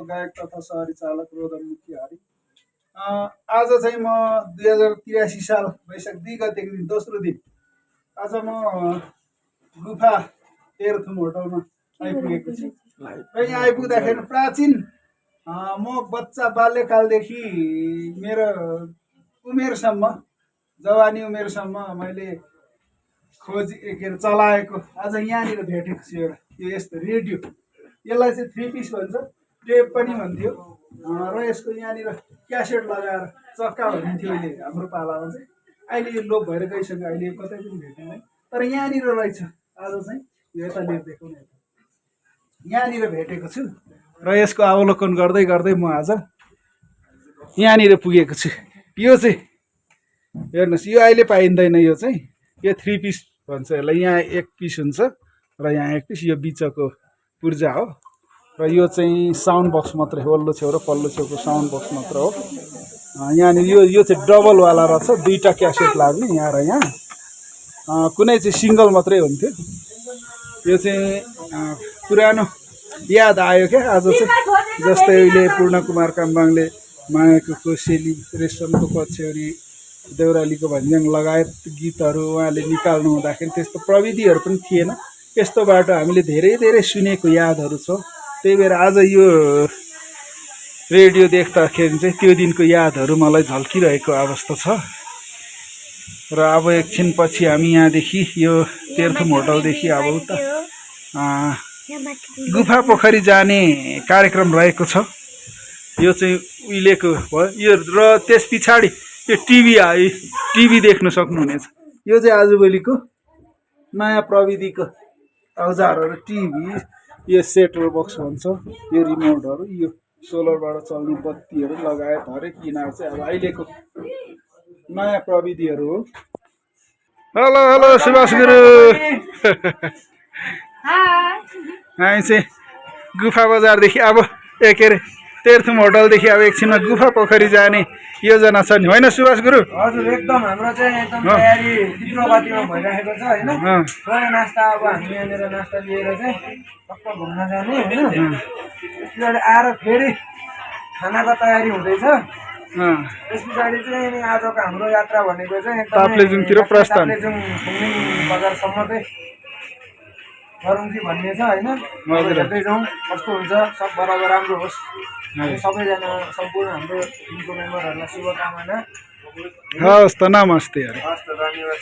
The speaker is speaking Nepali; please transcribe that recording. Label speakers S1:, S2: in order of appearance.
S1: गायक तथा सहरी चालक रोदन मुखियारी। आज चाहिँ म 2083 साल वैशाख 2 गतेको दिन दोस्रो दिन आज म गुफा तेह्रथुम होटलमा आइपुगेको छु र यहाँ आइपुग्दाखेरि प्राचीन म बच्चा बाल्यकालदेखि मेरो उमेरसम्म जवानी उमेरसम्म मैले खोजी के अरे चलाएको आज यहाँनिर भेटेको छु एउटा यो यस्तो रेडियो। यसलाई चाहिँ 3 पिस भन्छ, टेप पनि भन्थ्यो र यसको यहाँनिर क्यासेट लगाएर चक्का भनिन्थ्यो अहिले हाम्रो पालामा चाहिँ। अहिले यो लोप भएर गइसक्यो, अहिले यो कतै पनि भेटिँदैन, तर यहाँनिर रहेछ। आज चाहिँ यो यता लिएर देखाउनु, यहाँनिर भेटेको छु र यसको अवलोकन गर्दै गर्दै म आज यहाँनिर पुगेको छु। यो चाहिँ हेर्नुहोस्, यो अहिले पाइँदैन, यो चाहिँ यो 3 पिस भन्छ यसलाई। यहाँ 1 पिस हुन्छ र यहाँ 1 पिस, यो बिचको पूर्जा हो र यो चाहिँ साउन्ड बक्स मात्रै, वल्लो छेउ र पल्लो छेउको साउन्ड बक्स मात्र हो। यहाँनिर यो चाहिँ डबलवाला रहेछ, 2टा क्यासेट लाग्ने यहाँ र यहाँ। कुनै चाहिँ सिङ्गल मात्रै हुन्थ्यो। यो चाहिँ पुरानो याद आयो क्या आज चाहिँ। जस्तै अहिले पूर्ण कुमार काम्बाङले मायाको कोसेली, रेशमको पछ्यौरी, देउरालीको भन्ज्याङ लगायत गीतहरू उहाँले निकाल्नु हुँदाखेरि त्यस्तो प्रविधिहरू पनि थिएन। यस्तोबाट हामीले धेरै धेरै सुनेको यादहरू छ। त्यही भएर आज यो रेडियो देख्दाखेरि चाहिँ त्यो दिनको यादहरू मलाई झल्किरहेको अवस्था छ। र अब एकछिनपछि हामी यहाँदेखि यो तेह्रथुम होटलदेखि अब उता गुफा पोखरी जाने कार्यक्रम रहेको छ। यो चाहिँ उहिलेको भयो यो, र त्यस पछाडि यो टिभी आयो, टिभी देख्न सक्नुहुनेछ। यो चाहिँ आजभोलिको नयाँ प्रविधिको औजारहरू, टिभी, यो सेटर बक्स भन्छ, यो रिमोटहरू, यो सोलरबाट चल्ने बत्तीहरू लगायत हरेक यिनीहरू चाहिँ अब अहिलेको नयाँ प्रविधिहरू हो। हेलो हेलो सुभाष गुरु। हामी चाहिँ गुफा बजारदेखि अब के अरे तेह्रथुम होटलदेखि अब एकछिनमा गुफा पोखरी जाने योजना छ नि, होइन सुभाष गुरु?
S2: हजुर, एकदम हाम्रो चाहिँ एकदम तयारी तीव्रगतिमा भइरहेको छ होइन। थोरै नास्ता अब हामी यहाँनिर नास्ता लिएर चाहिँ टक्क घुम्न जाने होइन। त्यस पछाडि आएर फेरि खानाको तयारी हुँदैछ। त्यस पछाडि चाहिँ आजको हाम्रो यात्रा भनेको चाहिँ
S1: ताप्लेजुङतिर प्रस्थान,
S2: ताप्लेजुङ खुम्लिङ बजारसम्म चाहिँ गरौँ कि भन्ने छ होइन। हेर्दै जाउँ कस्तो हुन्छ, सब बराबर राम्रो होस्। सबैजना सम्पूर्ण हाम्रो टिमको मेम्बरहरूलाई शुभकामना।
S1: हवस् त, नमस्ते।
S2: हवस् त, धन्यवाद।